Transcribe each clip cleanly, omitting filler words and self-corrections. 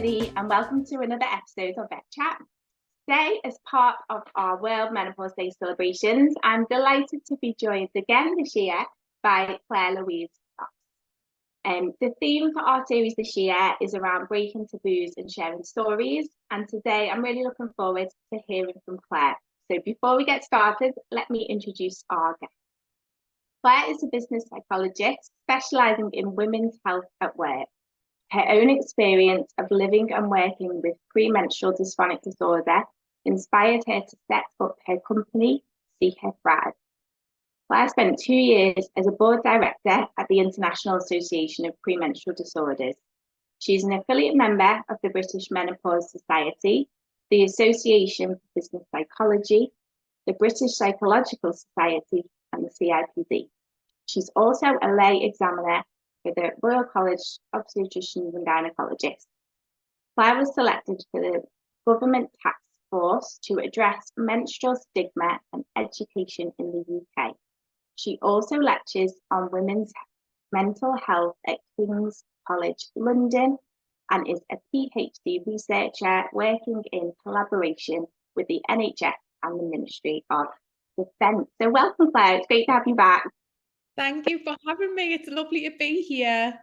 everybody, and welcome to another episode of VETchat. Today, as part of our World Menopause Day celebrations, I'm delighted to be joined again this year by Clare Louise-Knox. The theme for our series this year is around breaking taboos and sharing stories, and today I'm really looking forward to hearing from Clare. So before we get started, let me introduce our guest. Clare is a business psychologist specialising in women's health at work. Her own experience of living and working with premenstrual dysphoric disorder inspired her to set up her company, See Her Thrive. Clare spent 2 years as a board director at the International Association of Premenstrual Disorders. She's an affiliate member of the British Menopause Society, the Association for Business Psychology, the British Psychological Society, and the CIPD. She's also a lay examiner for the Royal College of Obstetricians and Gynecologists. Clare was selected for the government task force to address menstrual stigma and education in the UK. She also lectures on women's mental health at King's College London and is a PhD researcher working in collaboration with the NHS and the Ministry of Defence. So welcome, Clare. It's great to have you back. Thank you for having me. It's lovely to be here.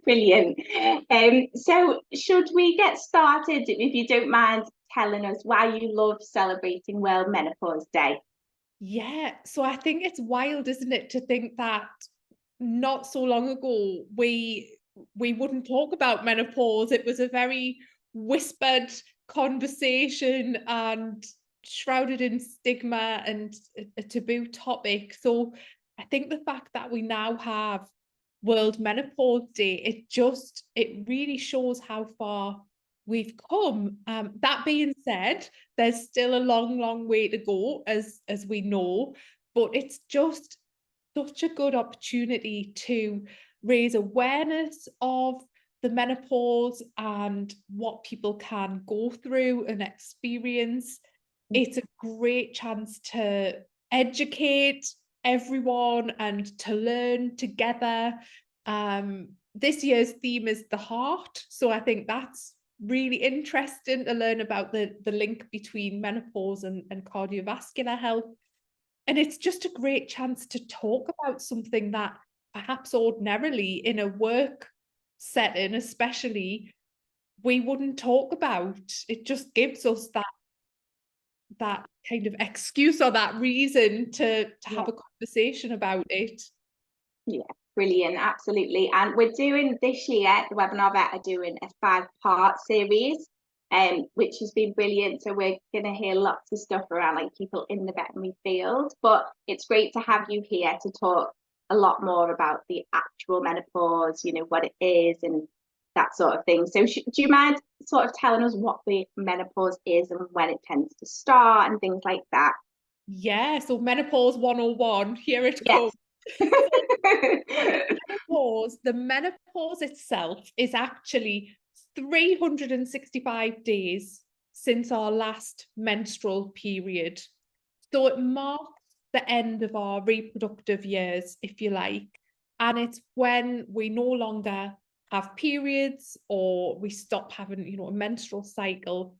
Brilliant. So should we get started, if you don't mind telling us why you love celebrating World Menopause Day? Yeah, so I think it's wild, isn't it, to think that not so long ago we wouldn't talk about menopause. It was a very whispered conversation and shrouded in stigma and a taboo topic. So I think the fact that we now have World Menopause Day, it really shows how far we've come. That being said, there's still a long way to go, as we know, but it's just such a good opportunity to raise awareness of the menopause and what people can go through and experience. It's a great chance to educate everyone and to learn together. This year's theme is the heart, so I think that's really interesting to learn about the link between menopause and cardiovascular health. And it's just a great chance to talk about something that perhaps ordinarily in a work setting especially we wouldn't talk about. It just gives us that kind of excuse or that reason to have a conversation about it. Yeah, brilliant, absolutely. And we're doing this year, the Webinar Vet are doing a 5-part series, which has been brilliant. So we're going to hear lots of stuff around like people in the veterinary field, but it's great to have you here to talk a lot more about the actual menopause, you know, what it is and that sort of thing. So do you mind sort of telling us what the menopause is and when it tends to start and things like that? Yeah, so Menopause 101, here it comes. The menopause itself is actually 365 days since our last menstrual period. So it marks the end of our reproductive years, if you like. And it's when we no longer have periods or we stop having, you know, a menstrual cycle.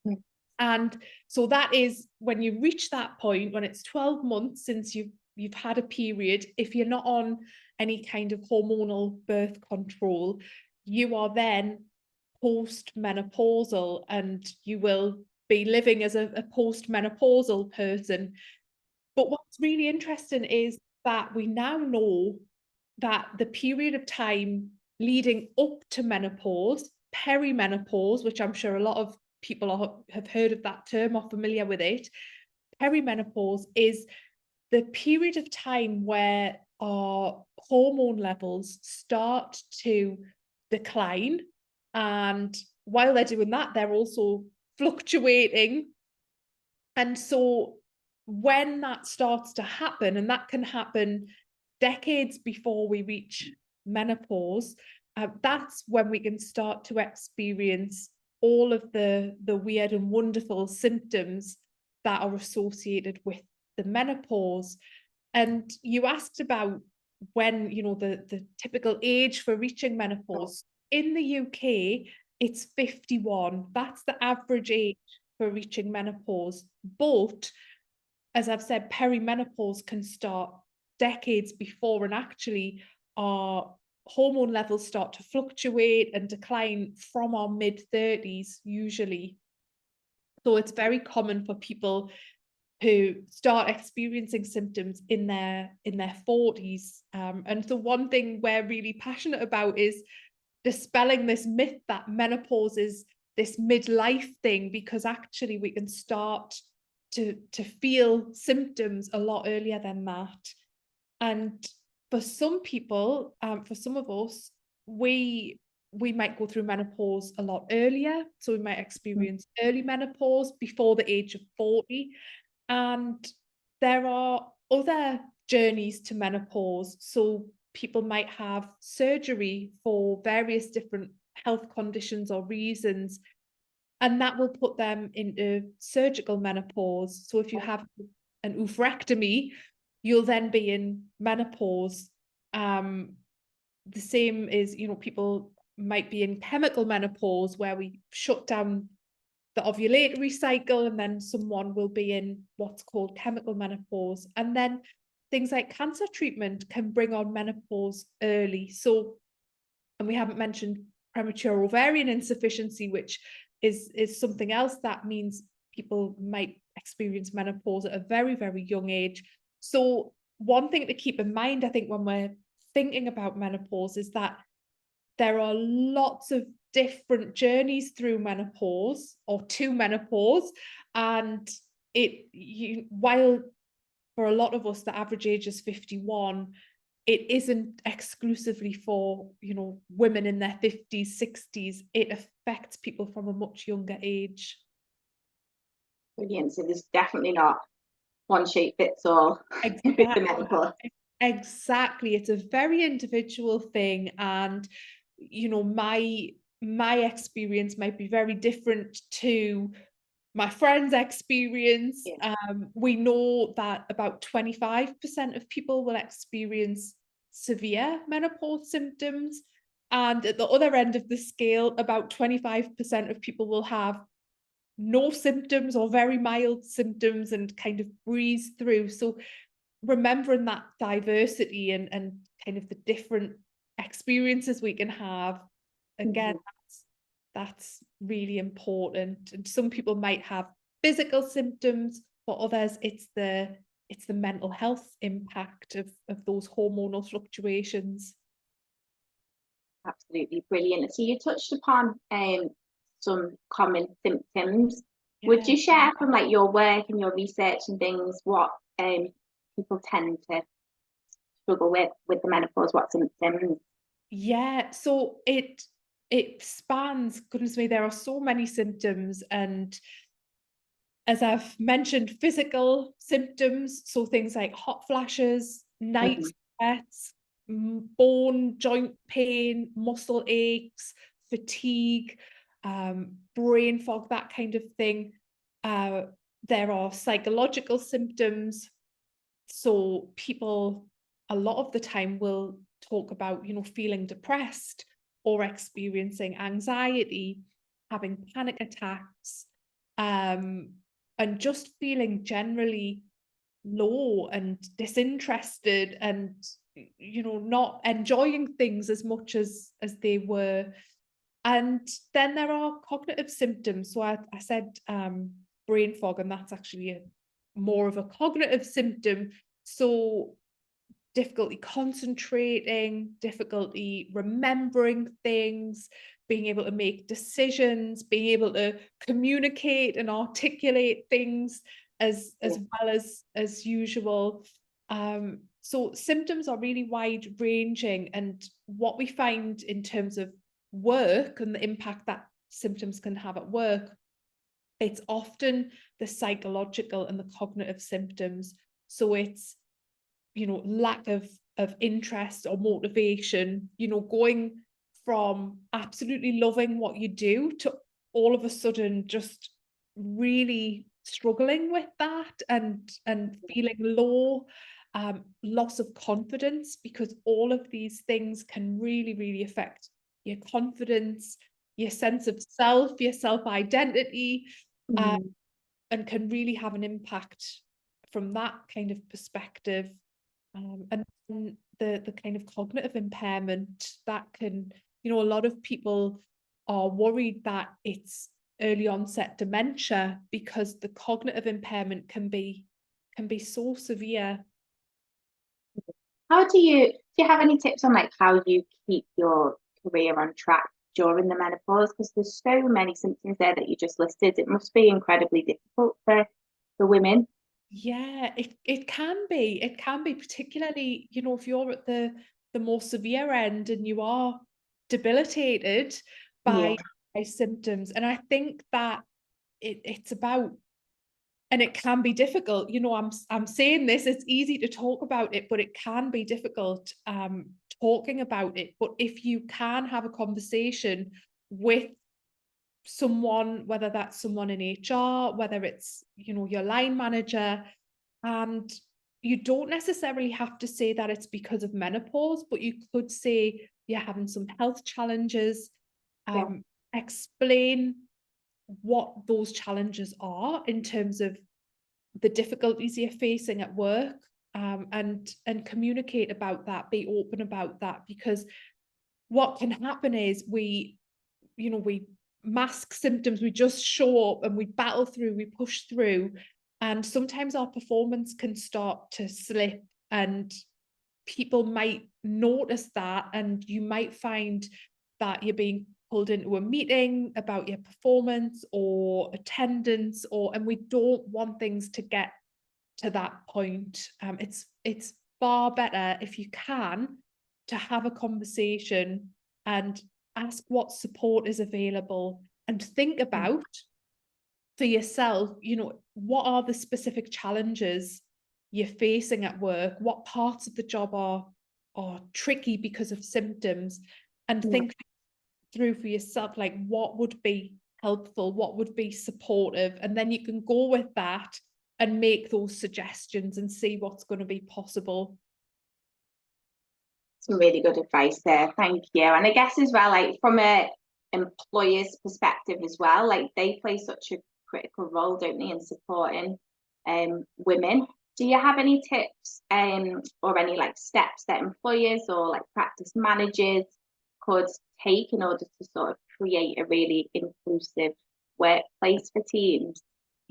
Mm-hmm. And so that is when you reach that point, when it's 12 months since you've had a period. If you're not on any kind of hormonal birth control, you are then post-menopausal and you will be living as a post-menopausal person. But what's really interesting is that we now know that the period of time leading up to menopause, perimenopause, which I'm sure a lot of people have heard of that term or familiar with it, perimenopause is the period of time where our hormone levels start to decline. And while they're doing that, they're also fluctuating. And so when that starts to happen, and that can happen decades before we reach menopause, that's when we can start to experience all of the weird and wonderful symptoms that are associated with the menopause. And you asked about when, you know, the typical age for reaching menopause. In the UK, it's 51. That's the average age for reaching menopause. But as I've said, perimenopause can start decades before, and actually our hormone levels start to fluctuate and decline from our mid-30s usually. So it's very common for people who start experiencing symptoms in their 40s. And the one thing we're really passionate about is dispelling this myth that menopause is this midlife thing, because actually we can start to feel symptoms a lot earlier than that. And for some people, for some of us, we might go through menopause a lot earlier. So we might experience early menopause before the age of 40. And there are other journeys to menopause. So people might have surgery for various different health conditions or reasons, and that will put them into surgical menopause. So if you have an oophorectomy, you'll then be in menopause. The same is, people might be in chemical menopause, where we shut down the ovulatory cycle, and then someone will be in what's called chemical menopause. And then things like cancer treatment can bring on menopause early. So, and we haven't mentioned premature ovarian insufficiency, which is something else that means people might experience menopause at a very, very young age. So one thing to keep in mind, I think, when we're thinking about menopause, is that there are lots of different journeys through menopause or to menopause. And while for a lot of us the average age is 51, it isn't exclusively for women in their 50s, 60s. It affects people from a much younger age. Brilliant. So there's definitely not one shape fits all with the menopause. Exactly. It's a very individual thing. And my experience might be very different to my friend's experience. Yeah. We know that about 25% of people will experience severe menopause symptoms, and at the other end of the scale, about 25% of people will have no symptoms or very mild symptoms and kind of breeze through. So remembering that diversity and kind of the different experiences we can have, again, that's really important. And some people might have physical symptoms, for others it's the mental health impact of those hormonal fluctuations. Absolutely brilliant. So you touched upon some common symptoms. Yeah. Would you share from like your work and your research and things what people tend to struggle with the menopause? What symptoms? Yeah, so it spans, goodness me, there are so many symptoms. And as I've mentioned, physical symptoms, so things like hot flashes, night sweats, bone, joint pain, muscle aches, fatigue, brain fog, that kind of thing. There are psychological symptoms. So people a lot of the time will talk about, feeling depressed or experiencing anxiety, having panic attacks, and just feeling generally low and disinterested, and not enjoying things as much as they were. And then there are cognitive symptoms. So I said brain fog, and that's actually more of a cognitive symptom. So difficulty concentrating, difficulty remembering things, being able to make decisions, being able to communicate and articulate things as well as usual. So symptoms are really wide ranging, and what we find in terms of work and the impact that symptoms can have at work, it's often the psychological and the cognitive symptoms. So it's lack of interest or motivation, going from absolutely loving what you do to all of a sudden just really struggling with that and feeling low, loss of confidence, because all of these things can really, really affect your confidence, your sense of self, your self-identity, Mhm. and can really have an impact from that kind of perspective. And then the kind of cognitive impairment that can, a lot of people are worried that it's early onset dementia because the cognitive impairment can be so severe. How do you have any tips on like how you keep your career on track during the menopause? Because there's so many symptoms there that you just listed. It must be incredibly difficult for women. Yeah, it can be. It can be, particularly, if you're at the more severe end and you are debilitated Yeah. by symptoms. And I think that it's about, and it can be difficult. I'm saying this, it's easy to talk about it, but it can be difficult talking about it. But if you can have a conversation with someone, whether that's someone in HR, whether it's, your line manager, and you don't necessarily have to say that it's because of menopause, but you could say you're having some health challenges, Yeah. explain what those challenges are in terms of the difficulties you're facing at work, and communicate about that, be open about that, because what can happen is we mask symptoms, we just show up and we battle through, we push through, and sometimes our performance can start to slip, and people might notice that, and you might find that you're being pulled into a meeting about your performance or attendance, and we don't want things to get to that point. It's far better if you can to have a conversation and ask what support is available, and think Mm. about for yourself, what are the specific challenges you're facing at work, what parts of the job are tricky because of symptoms, and Yeah. think through for yourself, like what would be helpful, what would be supportive, and then you can go with that and make those suggestions and see what's going to be possible. Some really good advice there. Thank you. And I guess as well, like from a employer's perspective as well, like they play such a critical role, don't they, in supporting women. Do you have any tips or any like steps that employers or like practice managers could take in order to sort of create a really inclusive workplace for teams?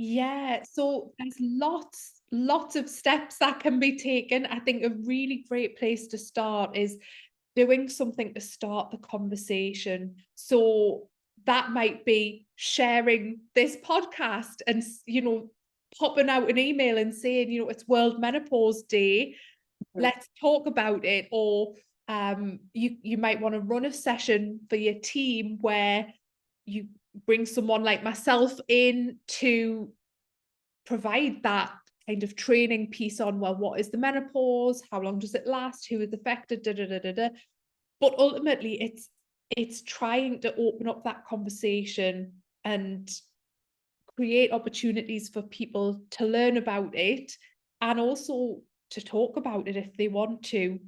Yeah, so there's lots of steps that can be taken. I think a really great place to start is doing something to start the conversation. So that might be sharing this podcast and, popping out an email and saying, it's World Menopause Day. Mhm. Let's talk about it. Or you might want to run a session for your team where you bring someone like myself in to provide that kind of training piece on, well, what is the menopause? How long does it last? Who is affected? Da, da, da, da, da. But ultimately, it's trying to open up that conversation and create opportunities for people to learn about it, and also to talk about it if they want to.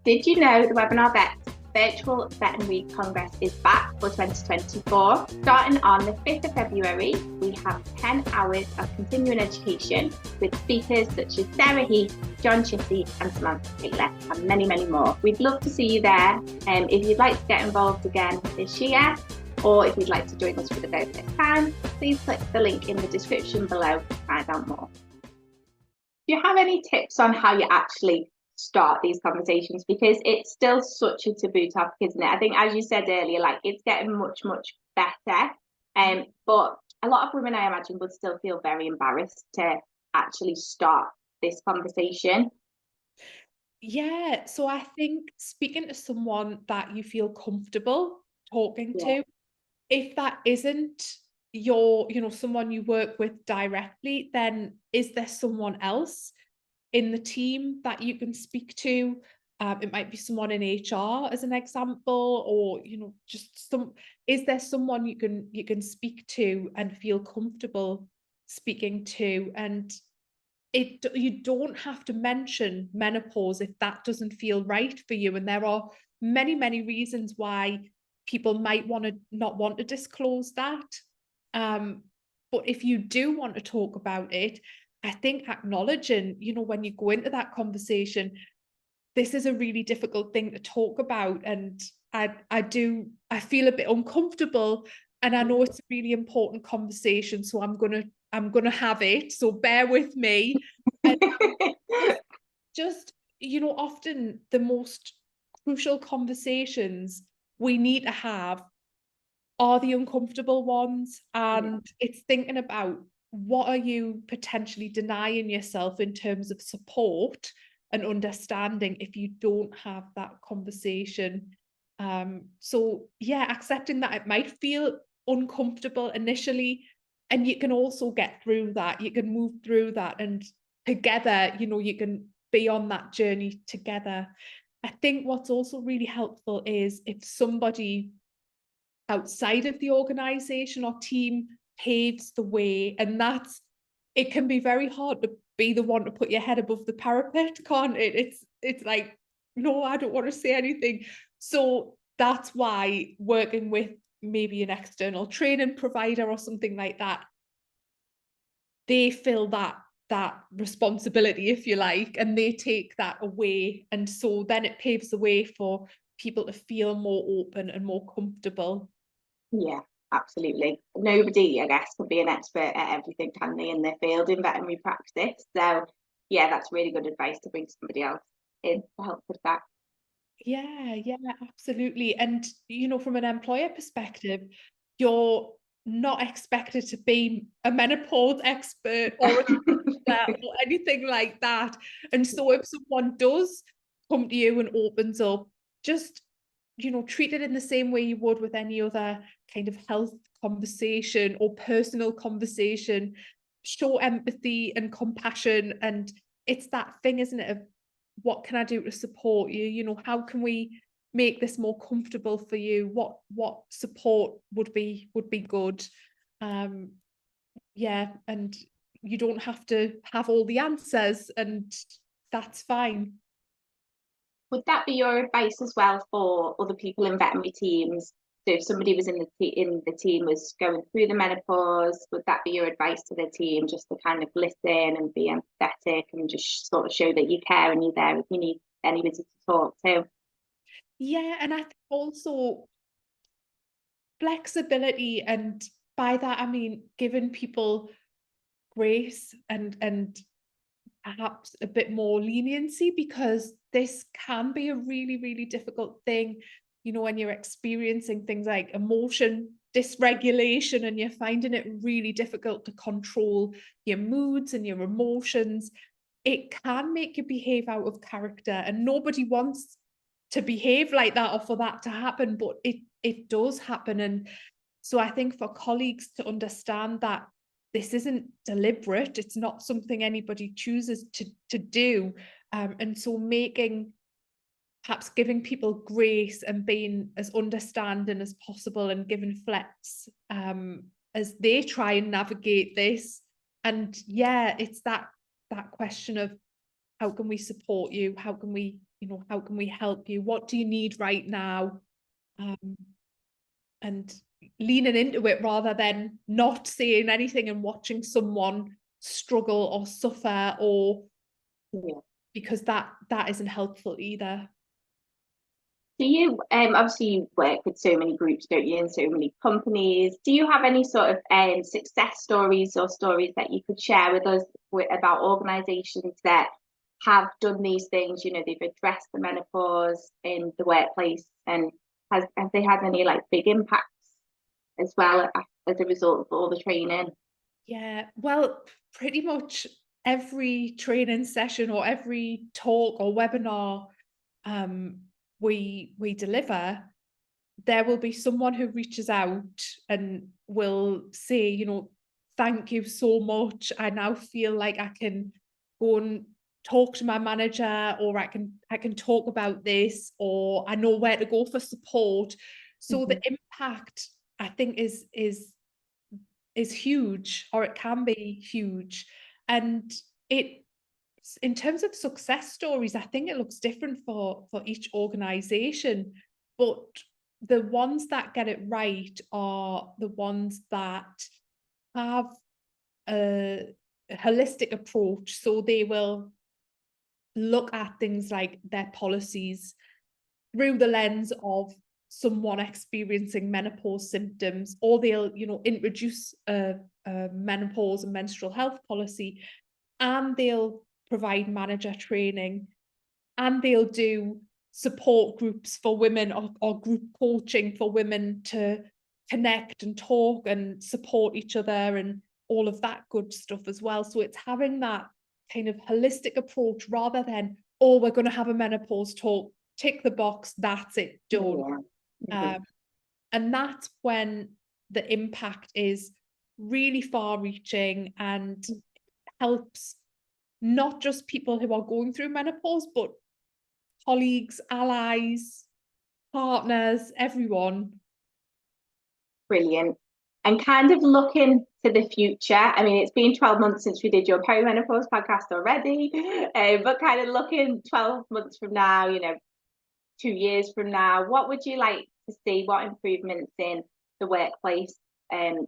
Did you know the Webinar Vet Virtual Veterinary Congress is back for 2024? Starting on the 5th of February, we have 10 hours of continuing education with speakers such as Sarah Heath, John Chissy and Samantha Taylor, and many, many more. We'd love to see you there. If you'd like to get involved again this year, or if you'd like to join us for the very first time, please click the link in the description below to find out more. Do you have any tips on how you actually start these conversations, because it's still such a taboo topic, isn't it? I think, as you said earlier, like it's getting much better, but a lot of women, I imagine, would still feel very embarrassed to actually start this conversation. Yeah, so I think speaking to someone that you feel comfortable talking Yeah. to, if that isn't your, someone you work with directly, then is there someone else in the team that you can speak to? It might be someone in HR as an example, or, just is there someone you can speak to and feel comfortable speaking to? And you don't have to mention menopause if that doesn't feel right for you. And there are many reasons why people might not want to disclose that. But if you do want to talk about it, I think acknowledging, when you go into that conversation, this is a really difficult thing to talk about, and I feel a bit uncomfortable, and I know it's a really important conversation, so I'm gonna have it, so bear with me. And just often the most crucial conversations we need to have are the uncomfortable ones, and it's thinking about what are you potentially denying yourself in terms of support and understanding if you don't have that conversation. So yeah, accepting that it might feel uncomfortable initially, and you can also get through that, you can move through that, and together, you can be on that journey together. I think what's also really helpful is if somebody outside of the organization or team paves the way, and it can be very hard to be the one to put your head above the parapet, can't it? It's like, no, I don't want to say anything. So that's why working with maybe an external training provider or something like that, they fill that responsibility, if you like, and they take that away, and so then it paves the way for people to feel more open and more comfortable. Yeah, absolutely. Nobody, I guess, can be an expert at everything, can they, in their field in veterinary practice? So, yeah, that's really good advice to bring somebody else in to help with that. Yeah, absolutely. And from an employer perspective, you're not expected to be a menopause expert or a or anything like that. And so if someone does come to you and opens up, just treat it in the same way you would with any other kind of health conversation or personal conversation. Show empathy and compassion, and it's that thing, isn't it, of what can I do to support you? How can we make this more comfortable for you? What support would be good? Um, yeah, and you don't have to have all the answers, and that's fine. Would that be your advice as well for other people in veterinary teams? So if somebody was in the team was going through the menopause, would that be your advice to the team, just to kind of listen and be empathetic and just sort of show that you care and you're there if you need anybody to talk to? Yeah, and I think also flexibility, and by that I mean giving people grace and perhaps a bit more leniency, because this can be a really, really difficult thing, when you're experiencing things like emotion dysregulation and you're finding it really difficult to control your moods and your emotions. It can make you behave out of character, and nobody wants to behave like that or for that to happen, but it does happen. And so I think for colleagues to understand that this isn't deliberate, it's not something anybody chooses to do. And so perhaps giving people grace and being as understanding as possible and giving flex as they try and navigate this. And yeah, it's that question of how can we support you? How can we help you? What do you need right now? And leaning into it rather than not saying anything and watching someone struggle or suffer, or because that isn't helpful either. Do you obviously you work with so many groups, don't you, and so many companies? Do you have any sort of success stories or stories that you could share with us about organizations that have done these things? They've addressed the menopause in the workplace, and have they had any like big impacts as well as a result of all the training? Yeah, well, pretty much every training session or every talk or webinar we deliver, there will be someone who reaches out and will say, thank you so much. I now feel like I can go and talk to my manager, or I can talk about this, or I know where to go for support. So the impact, I think, is huge, or it can be huge. And it, in terms of success stories, I think it looks different for each organization, but the ones that get it right are the ones that have a holistic approach. So they will look at things like their policies through the lens of someone experiencing menopause symptoms, or they'll, introduce a menopause and menstrual health policy, and they'll provide manager training, and they'll do support groups for women, or group coaching for women to connect and talk and support each other and all of that good stuff as well. So it's having that kind of holistic approach rather than, oh, we're going to have a menopause talk, tick the box, that's it, done. Yeah. And that's when the impact is really far reaching and helps not just people who are going through menopause, but colleagues, allies, partners, everyone. Brilliant. And kind of looking to the future, I mean, it's been 12 months since we did your perimenopause podcast already, but kind of looking 12 months from now, 2 years from now, what would you like to see? What improvements in the workplace,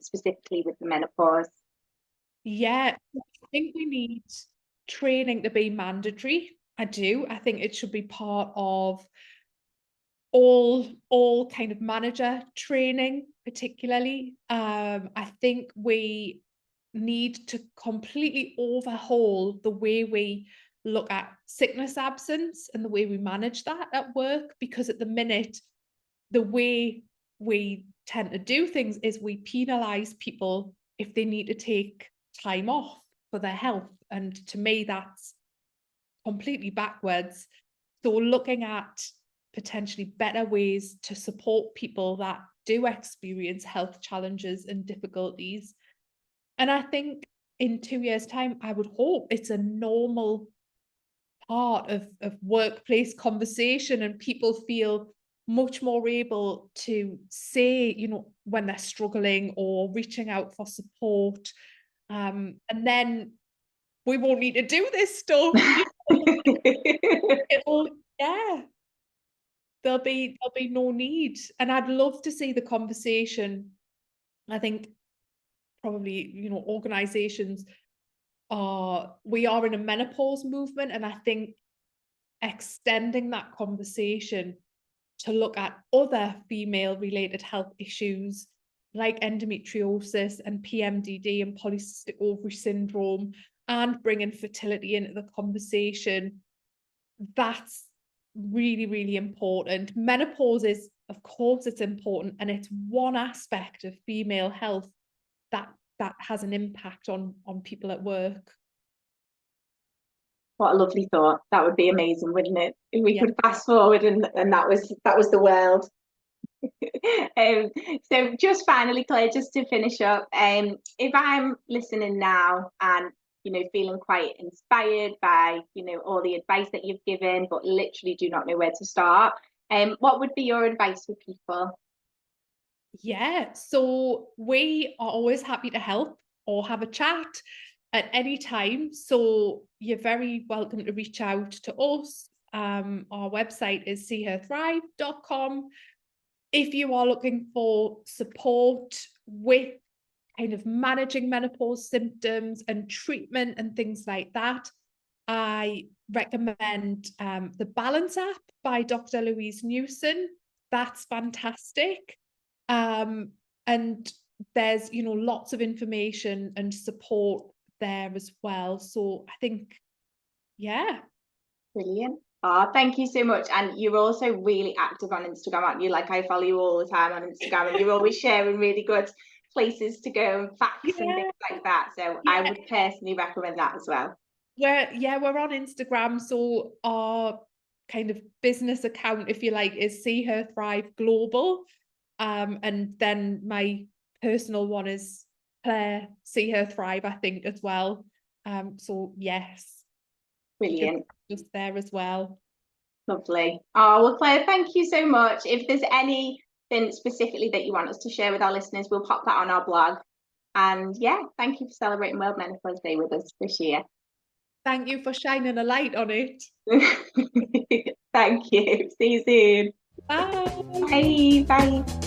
specifically with the menopause? Yeah, I think we need training to be mandatory. I do. I think it should be part of all kind of manager training, particularly. I think we need to completely overhaul the way we look at sickness absence and the way we manage that at work, because at the minute, the way we tend to do things is we penalize people if they need to take time off for their health. And to me, that's completely backwards. So looking at potentially better ways to support people that do experience health challenges and difficulties. And I think in 2 years' time, I would hope it's a normal part of workplace conversation, and people feel much more able to say, when they're struggling or reaching out for support. And then we won't need to do this stuff. It'll, yeah, there'll be no need. And I'd love to see the conversation. I think probably, organizations we are in a menopause movement, and I think extending that conversation to look at other female related health issues like endometriosis and PMDD and polycystic ovary syndrome, and bringing fertility into the conversation. That's really, really important. Menopause is, of course, it's important, and it's one aspect of female health that has an impact on people at work. What a lovely thought. That would be amazing, wouldn't it? If we Yeah. could fast forward and that was the world. So just finally, Claire, just to finish up, if I'm listening now and feeling quite inspired by all the advice that you've given, but literally do not know where to start, what would be your advice for people? Yeah, so we are always happy to help or have a chat at any time. So you're very welcome to reach out to us. Our website is seeherthrive.com. If you are looking for support with kind of managing menopause symptoms and treatment and things like that, I recommend the Balance app by Dr. Louise-Knox. That's fantastic. And there's, lots of information and support there as well. So I think, yeah. Brilliant. Oh, thank you so much. And you're also really active on Instagram, aren't you? Like, I follow you all the time on Instagram, and you're always sharing really good places to go and facts and things like that. So I would personally recommend that as well. We're on Instagram. So our kind of business account, if you like, is See Her Thrive Global. And then my personal one is Claire See Her Thrive, I think, as well. So yes. Brilliant. Just there as well. Lovely. Oh, well, Claire, thank you so much. If there's anything specifically that you want us to share with our listeners, we'll pop that on our blog. And yeah, thank you for celebrating World Menopause Day with us this year. Thank you for shining a light on it. Thank you. See you soon. Bye. Bye. Bye.